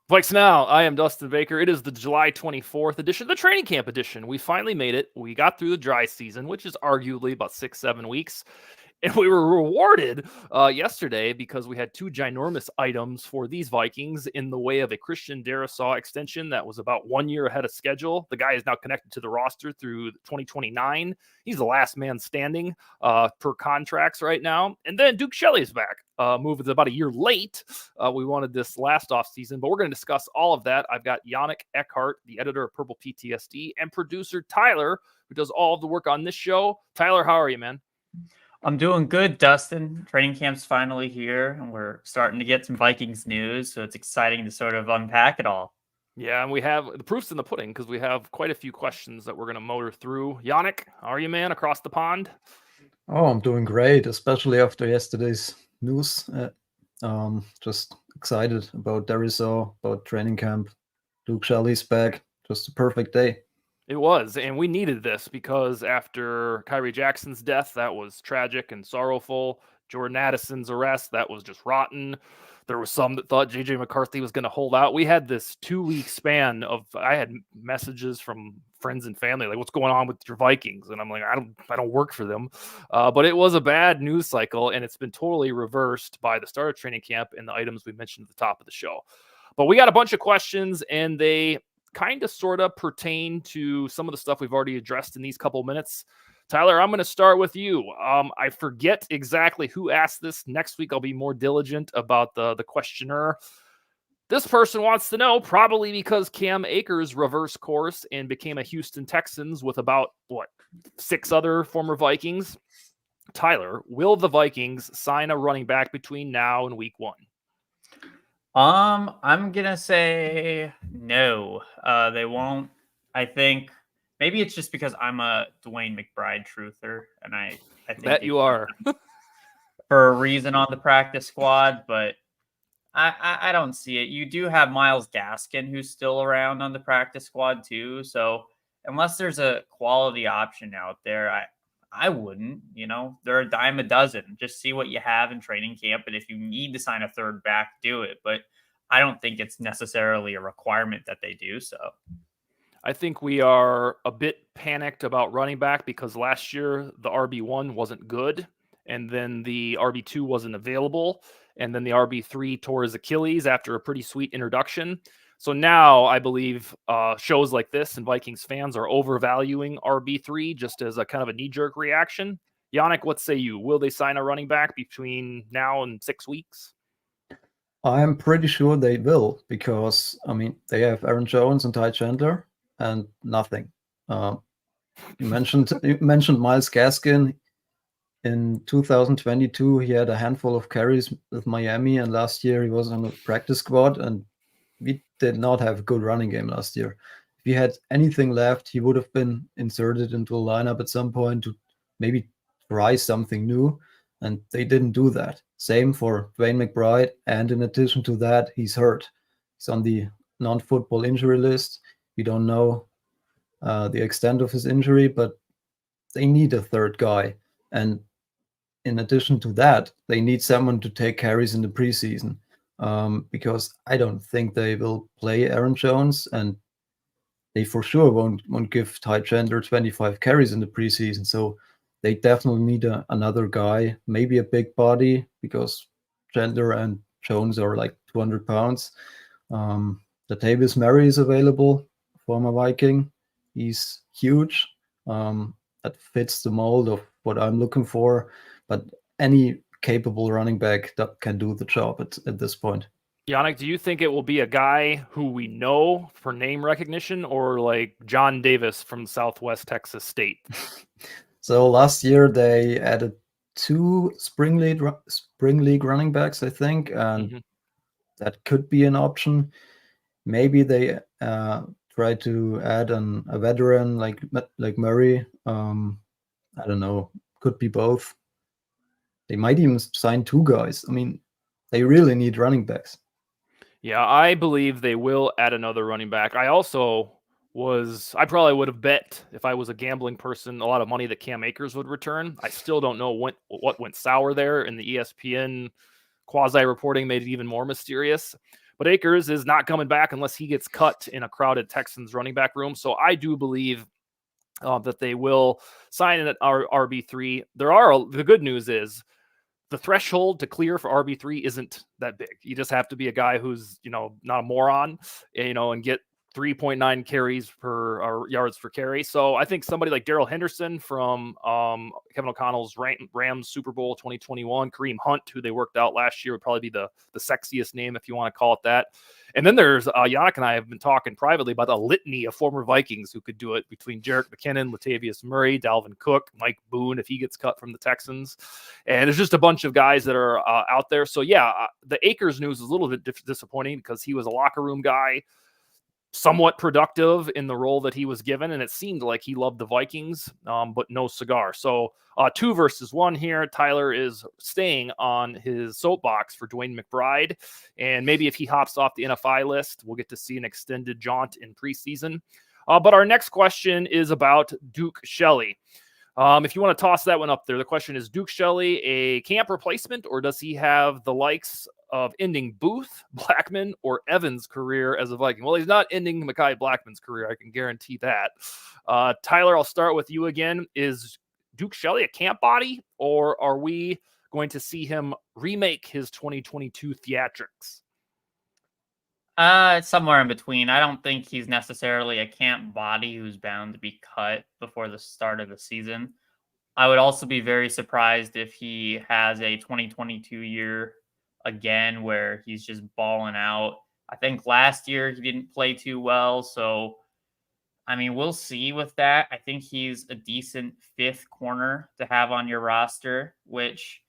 VikesNow, I am Dustin Baker. It is the July 24th edition, the training camp edition. We finally made it. We got through the dry season, which is arguably about 6-7 weeks. And we were rewarded yesterday because we had two ginormous items for these Vikings in the way of a Christian Darrisaw extension that was about 1 year ahead of schedule. The guy is now connected to the roster through 2029. He's the last man standing per contracts right now. And then Duke Shelley is back. Moved about a year late. We wanted this last offseason, but we're going to discuss all of that. I've got Yannick Eckhart, the editor of Purple PTSD, and producer Tyler, who does all of the work on this show. Tyler, how are you, man? I'm doing good, Dustin. Training camp's finally here, and we're starting to get some Vikings news, so it's exciting to sort of unpack it all. Yeah, and we have the proof's in the pudding because we have quite a few questions that we're going to motor through. Yannick, how are you, man, across the pond? Oh, I'm doing great, especially after yesterday's news. Just excited about Darrisaw, about training camp. Luke Shelley's back. Just a perfect day. It was, and we needed this because after Kyrie Jackson's death, that was tragic and sorrowful. Jordan Addison's arrest, that was just rotten. There was some that thought JJ McCarthy was going to hold out. We had this 2-week span of I had messages from friends and family like, "What's going on with your Vikings?" And I'm like, I don't work for them. But it was a bad news cycle, and it's been totally reversed by the start of training camp and the items we mentioned at the top of the show. But we got a bunch of questions, and they kind of sort of pertain to some of the stuff we've already addressed in these couple minutes. Tyler, I'm going to start with you. I forget exactly who asked this. Next week, I'll be more diligent about the questioner. This person wants to know, probably because Cam Akers reversed course and became a Houston Texans with about, 6 other former Vikings. Tyler, will the Vikings sign a running back between now and week 1? I'm gonna say no. They won't. I think maybe it's just because I'm a Dwayne McBride truther, and I think that you are for a reason on the practice squad, but I don't see it. You do have Myles Gaskin, who's still around on the practice squad too. So unless there's a quality option out there, I wouldn't. They're a dime a dozen. Just see what you have in training camp, and if you need to sign a third back, do it. But I don't think it's necessarily a requirement that they do so. I think we are a bit panicked about running back because last year the RB1 wasn't good, and then the RB2 wasn't available, and then the RB3 tore his Achilles after a pretty sweet introduction. So now I believe shows like this and Vikings fans are overvaluing RB3 just as a kind of a knee-jerk reaction. Yannick, what say you? Will they sign a running back between now and 6 weeks? I'm pretty sure they will because, they have Aaron Jones and Ty Chandler and nothing. You mentioned Myles Gaskin. In 2022, he had a handful of carries with Miami, and last year he was on the practice squad, and we did not have a good running game last year. If he had anything left, he would have been inserted into a lineup at some point to maybe try something new, and they didn't do that. Same for Dwayne McBride, and in addition to that, he's hurt. He's on the non-football injury list. We don't know the extent of his injury, but they need a third guy. And in addition to that, they need someone to take carries in the preseason. Because I don't think they will play Aaron Jones, and they for sure won't give Ty Chandler 25 carries in the preseason. So they definitely need another guy, maybe a big body, because Chandler and Jones are like 200 pounds. Latavius Murray is available, former Viking. He's huge. That fits the mold of what I'm looking for. But any capable running back that can do the job at this point. Yannick, do you think it will be a guy who we know for name recognition or like John Davis from Southwest Texas State? So last year they added 2 spring league running backs, I think, and that could be an option. Maybe they try to add a veteran like Murray. I don't know. Could be both. They might even sign 2 guys. They really need running backs. Yeah, I believe they will add another running back. I probably would have bet, if I was a gambling person, a lot of money that Cam Akers would return. I still don't know what went sour there, and the ESPN quasi-reporting made it even more mysterious. But Akers is not coming back unless he gets cut in a crowded Texans running back room. So I do believe that they will sign in at RB3. The good news is the threshold to clear for RB3 isn't that big. You just have to be a guy who's, not a moron, and get 3.9 carries per or yards per carry. So I think somebody like Darrell Henderson from Kevin O'Connell's Rams Super Bowl 2021, Kareem Hunt, who they worked out last year, would probably be the sexiest name if you want to call it that. And then there's Yannick and I have been talking privately about a litany of former Vikings who could do it, between Jerick McKinnon, Latavius Murray, Dalvin Cook, Mike Boone if he gets cut from the Texans. And there's just a bunch of guys that are out there. So yeah, the Akers news is a little bit disappointing because he was a locker room guy, somewhat productive in the role that he was given, and it seemed like he loved the Vikings, but no cigar. So 2 versus 1 here. Tyler is staying on his soapbox for Dwayne McBride, and maybe if he hops off the NFI list, we'll get to see an extended jaunt in preseason. But our next question is about Duke Shelley. If you want to toss that one up there, the question is, Duke Shelley a camp replacement, or does he have the likes of ending Booth, Blackman, or Evans' career as a Viking? Well, he's not ending Mekhi Blackman's career. I can guarantee that. Tyler, I'll start with you again. Is Duke Shelley a camp body, or are we going to see him remake his 2022 theatrics? It's somewhere in between. I don't think he's necessarily a camp body who's bound to be cut before the start of the season. I would also be very surprised if he has a 2022 year again where he's just balling out. I think last year he didn't play too well, so we'll see with that. I think he's a decent 5th corner to have on your roster, which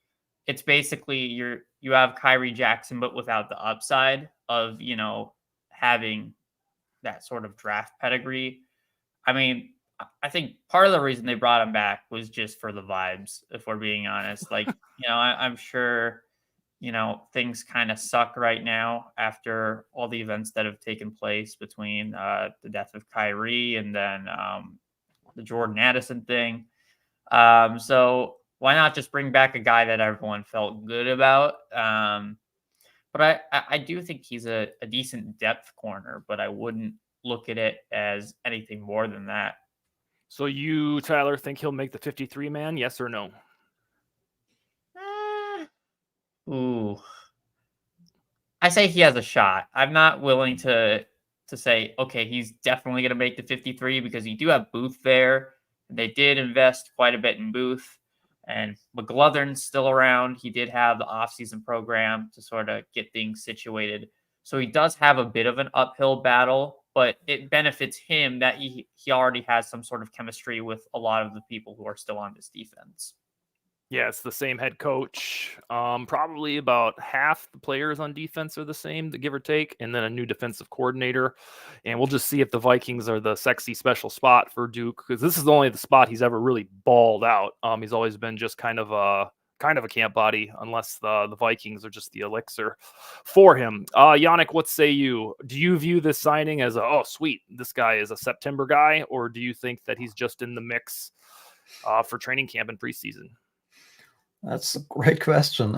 it's basically you have Kyrie Jackson, but without the upside of, having that sort of draft pedigree. I think part of the reason they brought him back was just for the vibes, if we're being honest. Like, I'm sure, things kind of suck right now after all the events that have taken place between the death of Kyrie and then the Jordan Addison thing. So why not just bring back a guy that everyone felt good about? But I do think he's a decent depth corner, but I wouldn't look at it as anything more than that. So you, Tyler, think he'll make the 53 man? Yes or no? Ooh. I say he has a shot. I'm not willing to say, okay, he's definitely going to make the 53 because you do have Booth there. They did invest quite a bit in Booth. And McGlothern's still around. He did have the offseason program to sort of get things situated. So he does have a bit of an uphill battle, but it benefits him that he already has some sort of chemistry with a lot of the people who are still on this defense. Yeah, it's the same head coach. Probably about half the players on defense are the same, give or take, and then a new defensive coordinator. And we'll just see if the Vikings are the sexy special spot for Duke, because this is only the spot he's ever really balled out. He's always been just kind of a camp body, unless the Vikings are just the elixir for him. Yannick, what say you? Do you view this signing as sweet, this guy is a September guy, or do you think that he's just in the mix for training camp and preseason? That's a great question.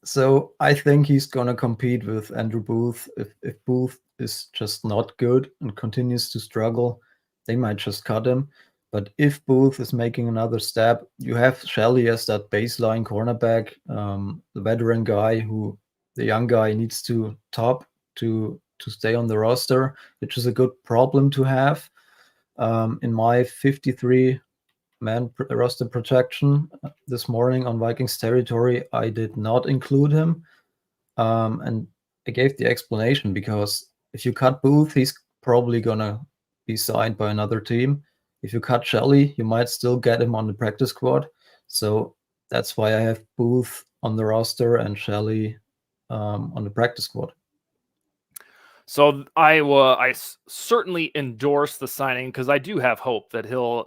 So I think he's going to compete with Andrew Booth. If Booth is just not good and continues to struggle, they might just cut him. But if Booth is making another step, you have Shelley as that baseline cornerback, the veteran guy who the young guy needs to top to stay on the roster, which is a good problem to have. In my 53 man roster projection this morning on Vikings territory, I did not include him. And I gave the explanation because if you cut Booth, he's probably going to be signed by another team. If you cut Shelley, you might still get him on the practice squad. So that's why I have Booth on the roster and Shelley on the practice squad. So I certainly endorse the signing because I do have hope that he'll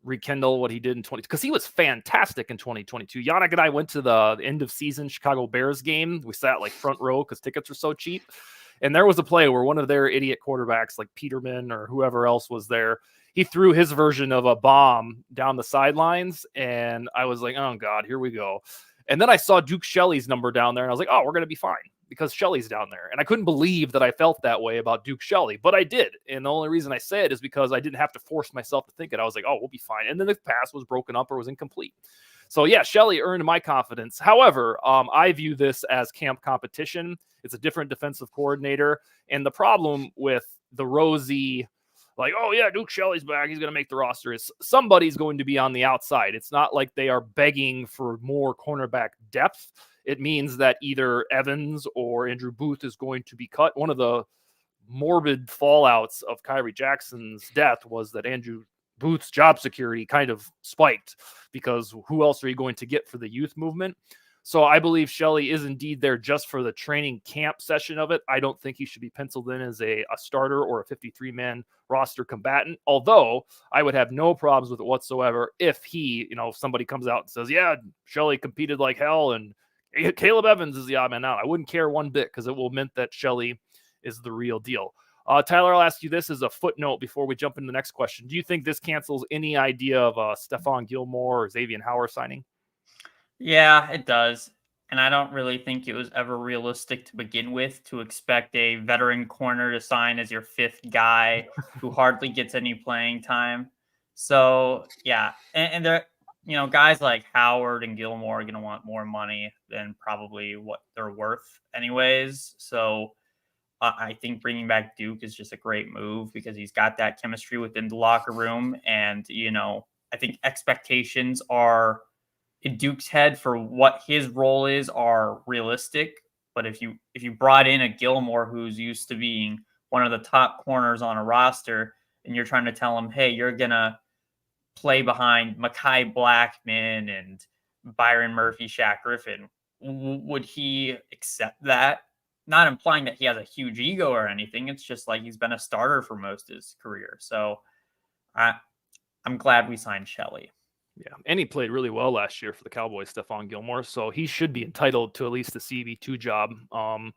rekindle what he did in 20, because he was fantastic in 2022. Yannick and I went to the end of season Chicago Bears game. We sat like front row because tickets were so cheap. And there was a play where one of their idiot quarterbacks, like Peterman or whoever else was there, he threw his version of a bomb down the sidelines. And I was like, oh God, here we go. And then I saw Duke Shelley's number down there and I was like, oh, we're going to be fine. because Shelley's down there. And I couldn't believe that I felt that way about Duke Shelley, but I did. And the only reason I say it is because I didn't have to force myself to think it. I was like, oh, we'll be fine. And then the pass was broken up or was incomplete. So yeah, Shelley earned my confidence. However, I view this as camp competition. It's a different defensive coordinator. And the problem with the rosy, like, oh yeah, Duke Shelley's back, he's going to make the roster, is somebody's going to be on the outside. It's not like they are begging for more cornerback depth. It means that either Evans or Andrew Booth is going to be cut. One of the morbid fallouts of Kyrie Jackson's death was that Andrew Booth's job security kind of spiked, because who else are you going to get for the youth movement? So I believe Shelley is indeed there just for the training camp session of it. I don't think he should be penciled in as a starter or a 53-man roster combatant, although I would have no problems with it whatsoever if he, if somebody comes out and says, yeah, Shelley competed like hell and Caleb Evans is the odd man out. I wouldn't care one bit, because it will mean that Shelley is the real deal. Tyler, I'll ask you this as a footnote before we jump into the next question. Do you think this cancels any idea of Stephon Gilmore or Xavier Howard signing? Yeah, it does. And I don't really think it was ever realistic to begin with to expect a veteran corner to sign as your fifth guy who hardly gets any playing time. So, yeah. And there, guys like Howard and Gilmore are going to want more money than probably what they're worth anyways. So, I think bringing back Duke is just a great move because he's got that chemistry within the locker room. And, I think expectations are in Duke's head for what his role is are realistic. But if you brought in a Gilmore who's used to being one of the top corners on a roster, and you're trying to tell him, hey, you're going to play behind Mekhi Blackman and Byron Murphy, Shaq Griffin, would he accept that? Not implying that he has a huge ego or anything. It's just like he's been a starter for most of his career. So I'm glad we signed Shelley. Yeah, and he played really well last year for the Cowboys, Stephon Gilmore, so he should be entitled to at least the CB2 job. I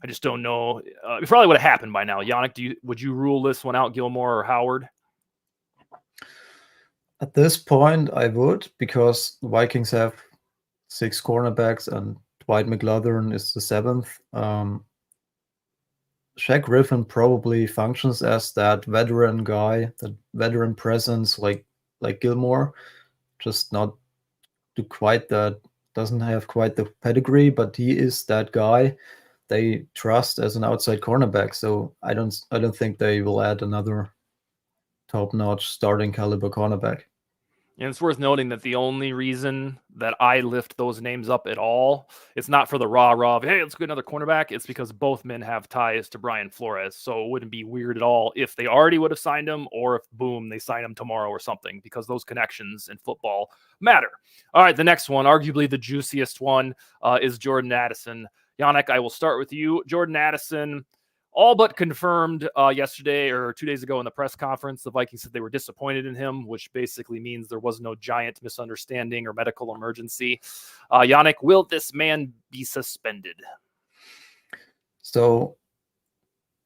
just don't know. It probably would have happened by now. Yannick, would you rule this one out, Gilmore or Howard? At this point, I would, because the Vikings have 6 cornerbacks and Dwight McLaughlin is the 7th. Shaq Griffin probably functions as that veteran guy, that veteran presence like Gilmore. Just not to quite that, doesn't have quite the pedigree, but he is that guy they trust as an outside cornerback. So I don't think they will add another top-notch starting caliber cornerback. And it's worth noting that the only reason that I lift those names up at all, it's not for the rah-rah of, hey, let's get another cornerback. It's because both men have ties to Brian Flores. So it wouldn't be weird at all if they already would have signed him, or if, boom, they sign him tomorrow or something, because those connections in football matter. All right, the next one, arguably the juiciest one, is Jordan Addison. Yannick, I will start with you. Jordan Addison, all but confirmed yesterday or 2 days ago in the press conference. The Vikings said they were disappointed in him, which basically means there was no giant misunderstanding or medical emergency. Yannick, will this man be suspended? So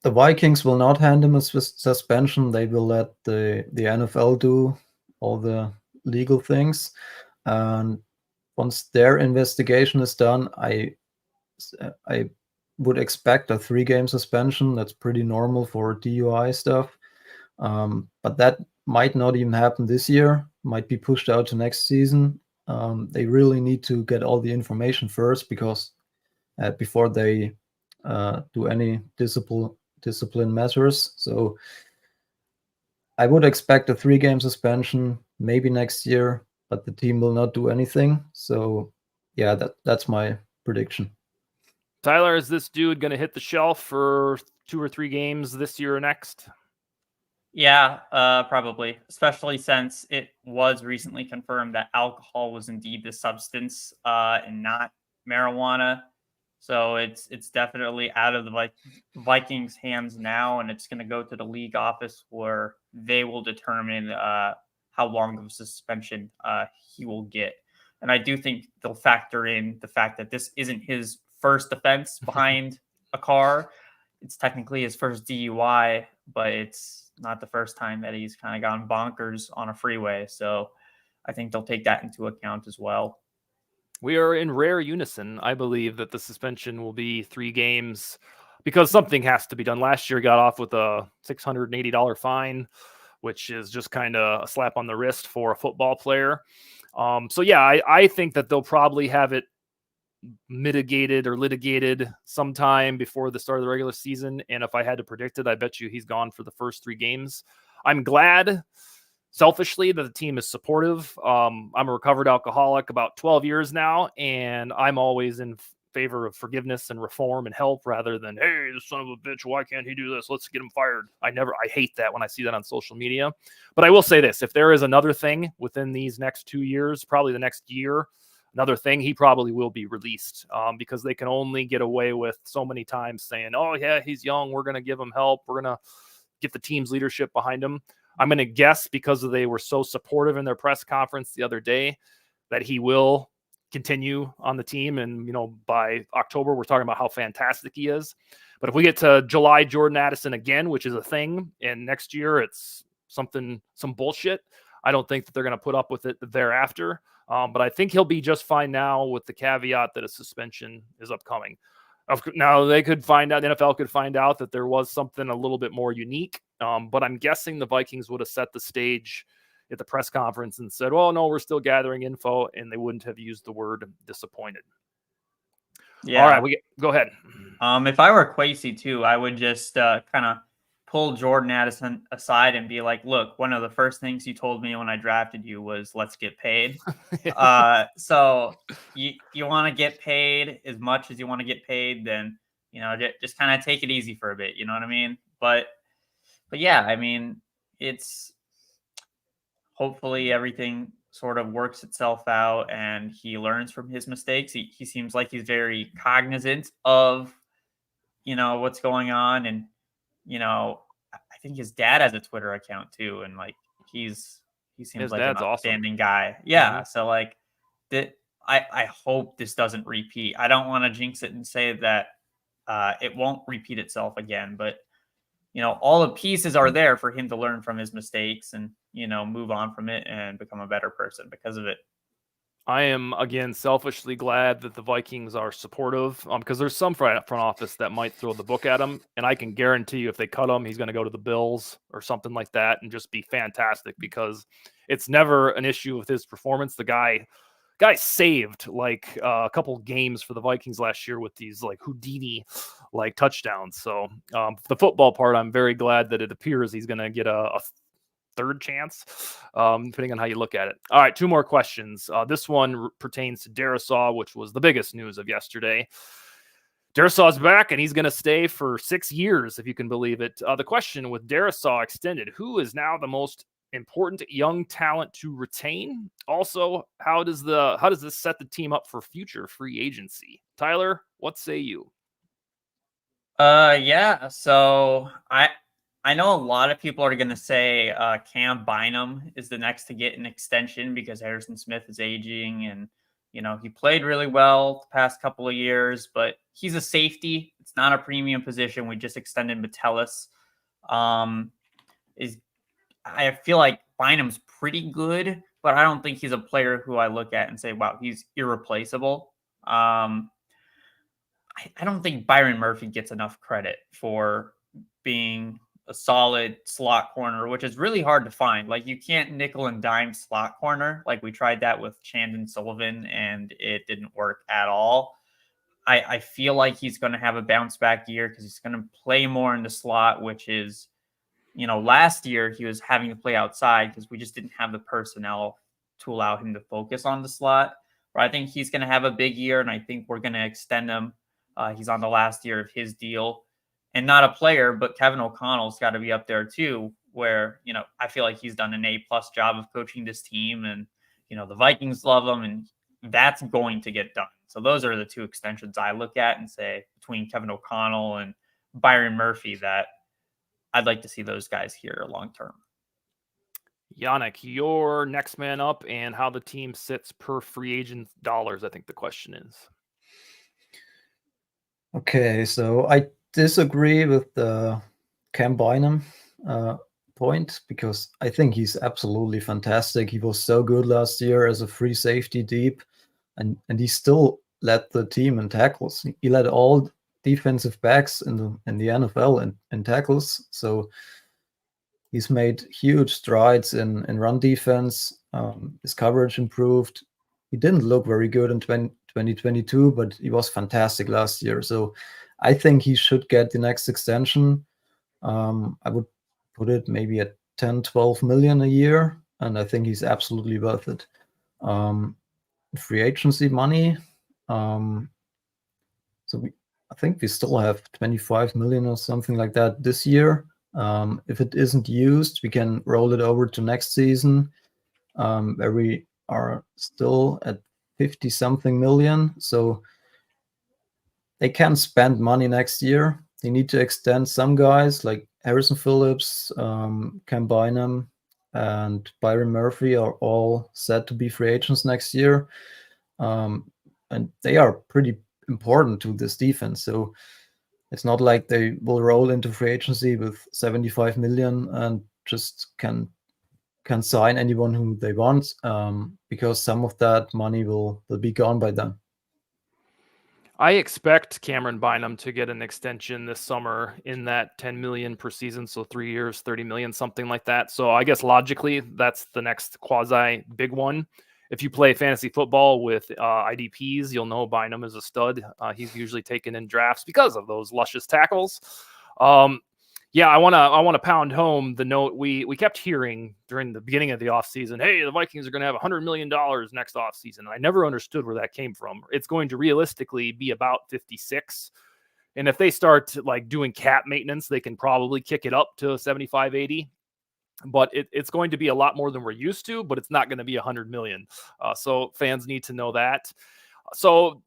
the Vikings will not hand him a suspension. They will let the NFL do all the legal things. And once their investigation is done, I would expect a 3-game suspension. That's pretty normal for DUI stuff. But that might not even happen this year, might be pushed out to next season. They really need to get all the information first, because before they do any discipline measures. So I would expect a 3-game suspension, maybe next year, but the team will not do anything. So yeah, that's my prediction. Tyler, is this dude going to hit the shelf for 2 or 3 games this year or next? Yeah, probably, especially since it was recently confirmed that alcohol was indeed the substance and not marijuana. So it's definitely out of the Vikings' hands now, and it's going to go to the league office where they will determine how long of a suspension he will get. And I do think they'll factor in the fact that this isn't his first offense behind a car. It's technically his first DUI, but it's not the first time that he's kind of gone bonkers on a freeway. So I think they'll take that into account as well. We are in rare unison. I believe that the suspension will be 3 games because something has to be done. Last year got off with a $680 fine, which is just kind of a slap on the wrist for a football player. So yeah, I think that they'll probably have it mitigated or litigated sometime before the start of the regular season. And if I had to predict it, I bet you he's gone for the first 3 games. I'm glad, selfishly, that the team is supportive. I'm a recovered alcoholic about 12 years now, and I'm always in favor of forgiveness and reform and help rather than, hey, the son of a bitch, why can't he do this? Let's get him fired. I hate that when I see that on social media. But I will say this, if there is another thing within these next 2 years, probably the next year, another thing, he probably will be released because they can only get away with so many times saying, oh yeah, he's young, we're going to give him help, we're going to get the team's leadership behind him. I'm going to guess, because they were so supportive in their press conference the other day, that he will continue on the team. And, by October, we're talking about how fantastic he is. But if we get to July, Jordan Addison again, which is a thing, and next year it's some bullshit, I don't think that they're going to put up with it thereafter. But I think he'll be just fine now, with the caveat that a suspension is upcoming. Now, they could find out, the NFL could find out that there was something a little bit more unique. But I'm guessing the Vikings would have set the stage at the press conference and said, well, no, we're still gathering info, and they wouldn't have used the word disappointed. Yeah. All right, go ahead. If I were Kwesi too, I would just kind of pull Jordan Addison aside and be like, look, one of the first things you told me when I drafted you was let's get paid. So you want to get paid as much as you want to get paid, then, just kind of take it easy for a bit. You know what I mean? But yeah, I mean, it's hopefully everything sort of works itself out and he learns from his mistakes. He seems like he's very cognizant of, what's going on. And, I think his dad has a Twitter account too. And like, he seems his like an dad's outstanding awesome guy. Yeah. So like I hope this doesn't repeat. I don't want to jinx it and say that it won't repeat itself again, but all the pieces are there for him to learn from his mistakes and, move on from it and become a better person because of it. I am, again, selfishly glad that the Vikings are supportive because there's some front office that might throw the book at him. And I can guarantee you if they cut him, he's going to go to the Bills or something like that and just be fantastic because it's never an issue with his performance. The guy saved like a couple games for the Vikings last year with these like Houdini like touchdowns. So the football part, I'm very glad that it appears he's going to get a third chance, depending on how you look at it. All right, 2 more questions. This one pertains to Darrisaw, which was the biggest news of yesterday. Darrisaw's back, and he's going to stay for 6 years, if you can believe it. The question with Darrisaw extended, who is now the most important young talent to retain? Also, how does this set the team up for future free agency? Tyler, what say you? Yeah. So I know a lot of people are going to say Cam Bynum is the next to get an extension because Harrison Smith is aging and, he played really well the past couple of years, but he's a safety. It's not a premium position. We just extended Metellus. I feel like Bynum's pretty good, but I don't think he's a player who I look at and say, wow, he's irreplaceable. I don't think Byron Murphy gets enough credit for being a solid slot corner, which is really hard to find. Like, you can't nickel and dime slot corner. Like, we tried that with Chandon Sullivan and it didn't work at all. I feel like he's going to have a bounce back year because he's going to play more in the slot, which is, last year he was having to play outside because we just didn't have the personnel to allow him to focus on the slot. But I think he's going to have a big year, and I think we're going to extend him. He's on the last year of his deal. And not a player, but Kevin O'Connell's got to be up there too, where, I feel like he's done an A+ job of coaching this team, and, the Vikings love him, and that's going to get done. So those are the 2 extensions I look at and say between Kevin O'Connell and Byron Murphy that I'd like to see those guys here long term. Yannick, your next man up and how the team sits per free agent dollars, I think the question is. Okay, so I disagree with the Cam Bynum point because I think he's absolutely fantastic. He was so good last year as a free safety deep, and he still led the team in tackles. He led all defensive backs in the NFL in tackles. So he's made huge strides in run defense. His coverage improved. He didn't look very good in 2022, but he was fantastic last year. So I think he should get the next extension. I would put it maybe at 10, 12 million a year, and I think he's absolutely worth it. Free agency money. So I think we still have 25 million or something like that this year. If it isn't used, we can roll it over to next season, where we are still at 50 something million. So they can spend money next year. They need to extend some guys like Harrison Phillips, Cam Bynum, and Byron Murphy are all set to be free agents next year. And they are pretty important to this defense. So it's not like they will roll into free agency with 75 million and just can sign anyone who they want, because some of that money will be gone by then. I expect Cameron Bynum to get an extension this summer in that 10 million per season. So 3 years, 30 million, something like that. So I guess logically that's the next quasi big one. If you play fantasy football with IDPs, you'll know Bynum is a stud. He's usually taken in drafts because of those luscious tackles. Yeah, I want to pound home the note we kept hearing during the beginning of the offseason. Hey, the Vikings are going to have $100 million next offseason. I never understood where that came from. It's going to realistically be about 56. And if they start like doing cap maintenance, they can probably kick it up to 75, 80. But it's going to be a lot more than we're used to, but it's not going to be 100 million. So fans need to know that. So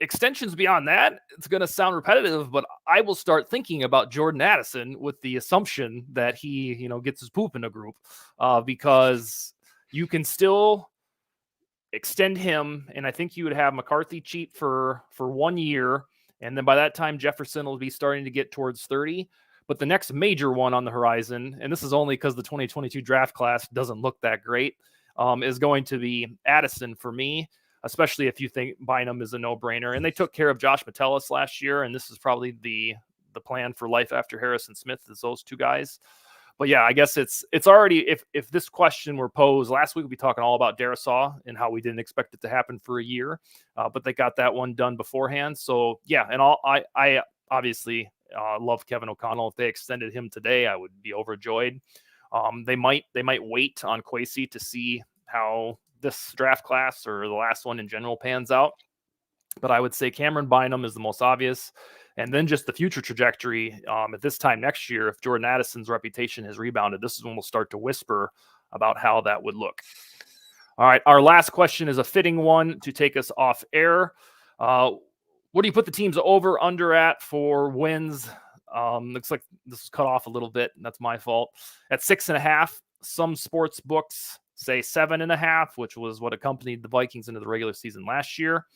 extensions beyond that, it's going to sound repetitive, but I will start thinking about Jordan Addison with the assumption that he, gets his poop in a group, because you can still extend him. And I think you would have McCarthy cheap for 1 year. And then by that time, Jefferson will be starting to get towards 30. But the next major one on the horizon, and this is only because the 2022 draft class doesn't look that great, is going to be Addison for me, especially if you think Bynum is a no-brainer. And they took care of Josh Metellus last year, and this is probably the plan for life after Harrison Smith is those two guys. But yeah, I guess it's already, if this question were posed last week, we'd be talking all about Darrisaw and how we didn't expect it to happen for a year, but they got that one done beforehand. So yeah, and I obviously love Kevin O'Connell. If they extended him today, I would be overjoyed. They might wait on Kwesi to see how this draft class or the last one in general pans out. But I would say Cameron Bynum is the most obvious. And then just the future trajectory at this time next year, if Jordan Addison's reputation has rebounded, this is when we'll start to whisper about how that would look. All right, our last question is a fitting one to take us off air. What do you put the teams over under at for wins? Looks like this was cut off a little bit, and that's my fault. At 6.5, some sports books say 7.5, which was what accompanied the Vikings into the regular season last year.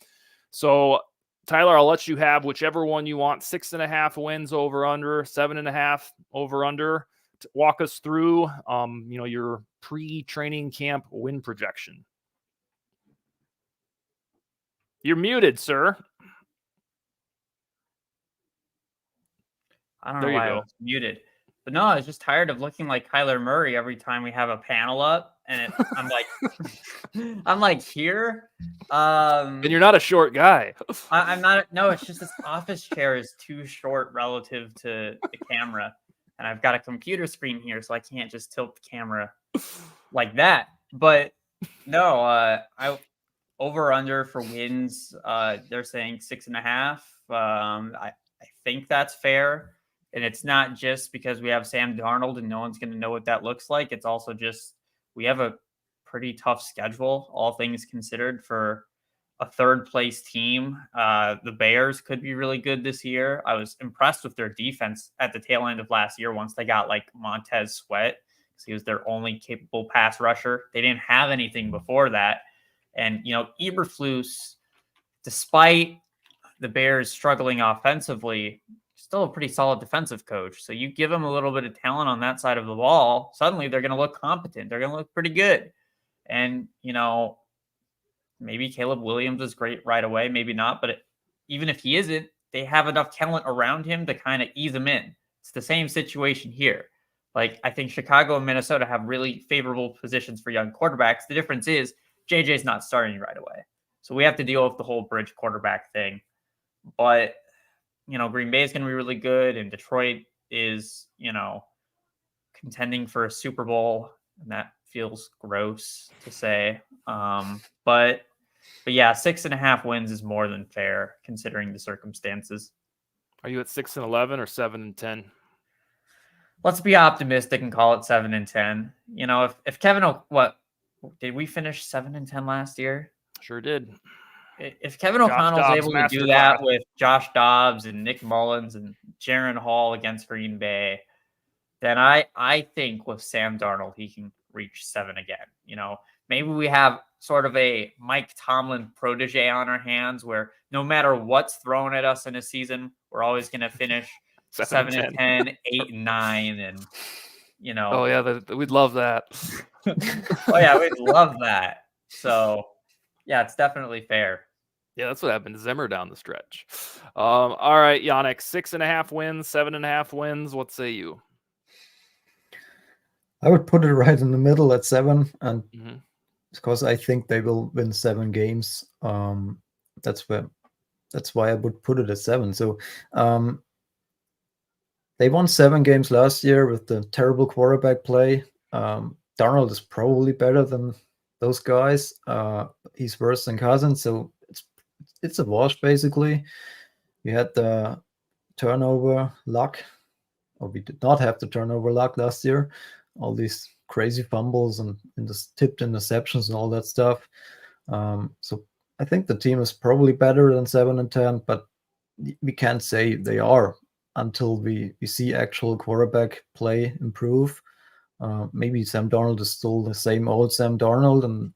So Tyler, I'll let you have whichever one you want. 6.5 wins over under, 7.5 over under. Walk us through, your pre-training camp win projection. You're muted, sir. I don't know why I was muted. But no, I was just tired of looking like Kyler Murray every time we have a panel up. And I'm like here. And you're not a short guy. I'm not. No, it's just this office chair is too short relative to the camera. And I've got a computer screen here, so I can't just tilt the camera like that. But no, I over under for wins. They're saying 6.5. I think that's fair. And it's not just because we have Sam Darnold and no one's going to know what that looks like. It's also just we have a pretty tough schedule, all things considered, for a third place team. The Bears could be really good this year. I was impressed with their defense at the tail end of last year once they got like Montez Sweat, because he was their only capable pass rusher. They didn't have anything before that. And, Eberflus, despite the Bears struggling offensively, still a pretty solid defensive coach. So you give them a little bit of talent on that side of the ball, suddenly they're going to look competent. They're going to look pretty good. And, maybe Caleb Williams is great right away, maybe not. But even if he isn't, they have enough talent around him to kind of ease him in. It's the same situation here. Like, I think Chicago and Minnesota have really favorable positions for young quarterbacks. The difference is JJ's not starting right away. So we have to deal with the whole bridge quarterback thing. But, Green Bay is going to be really good, and Detroit is, contending for a Super Bowl, and that feels gross to say. But yeah, 6.5 wins is more than fair considering the circumstances. Are you at 6-11 or 7-10? Let's be optimistic and call it 7-10. If Kevin, what did we finish 7-10 last year? Sure did. If Kevin O'Connell's able to do that with Josh Dobbs and Nick Mullins and Jaron Hall against Green Bay, then I think with Sam Darnold, he can reach 7 again. Maybe we have sort of a Mike Tomlin protege on our hands where no matter what's thrown at us in a season, we're always going to finish 7-10, 8-9, and Oh yeah, we'd love that. Oh yeah, we'd love that. So yeah, it's definitely fair. Yeah, that's what happened to Zimmer down the stretch. All right, Yannick, 6.5 wins, 7.5 wins. What say you? I would put it right in the middle at 7, and because I think they will win 7 games. That's why I would put it at 7. So they won 7 games last year with the terrible quarterback play. Darnold is probably better than those guys. He's worse than Cousins, so it's a wash basically. We had the turnover luck, or we did not have the turnover luck last year. All these crazy fumbles and tipped interceptions and all that stuff. So I think the team is probably better than 7-10, but we can't say they are until we see actual quarterback play improve. Maybe Sam Darnold is still the same old Sam Darnold, and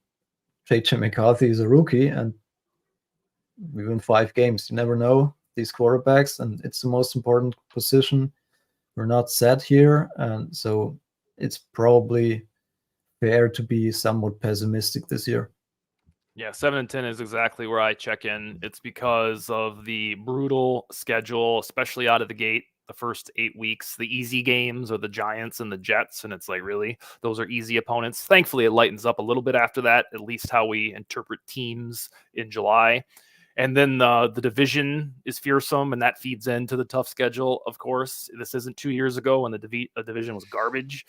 JJ McCarthy is a rookie, and we win 5 games. You never know these quarterbacks, and it's the most important position. We're not set here, and so it's probably fair to be somewhat pessimistic this year. Yeah, 7-10 is exactly where I check in. It's because of the brutal schedule, especially out of the gate. The first 8 weeks, the easy games are the Giants and the Jets, and it's like, really, those are easy opponents. Thankfully, it lightens up a little bit after that, at least how we interpret teams in July. And then the division is fearsome, and that feeds into the tough schedule, of course. This isn't 2 years ago when the division was garbage.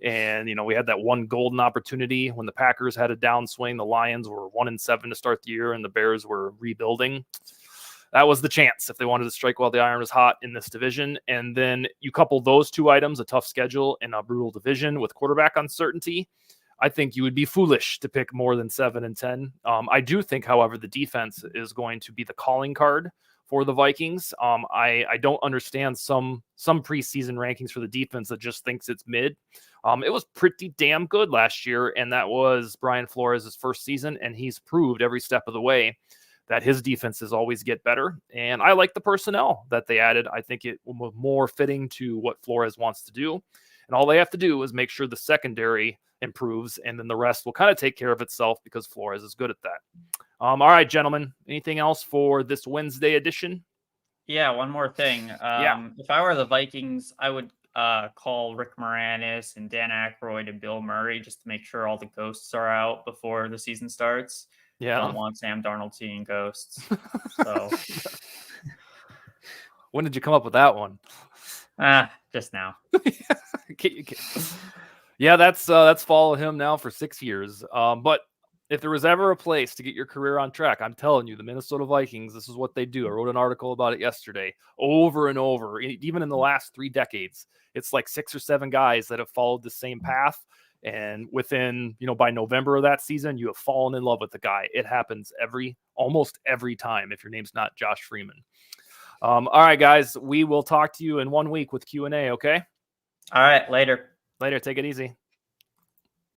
And, we had that one golden opportunity when the Packers had a downswing. The Lions were 1-7 to start the year, and the Bears were rebuilding. That was the chance if they wanted to strike while the iron was hot in this division. And then you couple those 2 items, a tough schedule and a brutal division, with quarterback uncertainty. I think you would be foolish to pick more than 7-10. I do think, however, the defense is going to be the calling card for the Vikings. I don't understand some preseason rankings for the defense that just thinks it's mid. It was pretty damn good last year, and that was Brian Flores' first season, and he's proved every step of the way that his defenses always get better. And I like the personnel that they added. I think it was more fitting to what Flores wants to do. And all they have to do is make sure the secondary improves, and then the rest will kind of take care of itself because Flores is good at that. All right, gentlemen, anything else for this Wednesday edition? Yeah, one more thing. If I were the Vikings, I would call Rick Moranis and Dan Aykroyd and Bill Murray just to make sure all the ghosts are out before the season starts. Yeah. I don't want Sam Darnold seeing ghosts. So when did you come up with that one? Just now. Yeah, that's followed him now for 6 years. But if there was ever a place to get your career on track, I'm telling you, the Minnesota Vikings, this is what they do. I wrote an article about it yesterday, over and over, even in the last 3 decades. It's like 6 or 7 guys that have followed the same path. And within, by November of that season, you have fallen in love with the guy. It happens almost every time if your name's not Josh Freeman. All right, guys, we will talk to you in 1 week with Q&A, okay? All right, later. Later, take it easy.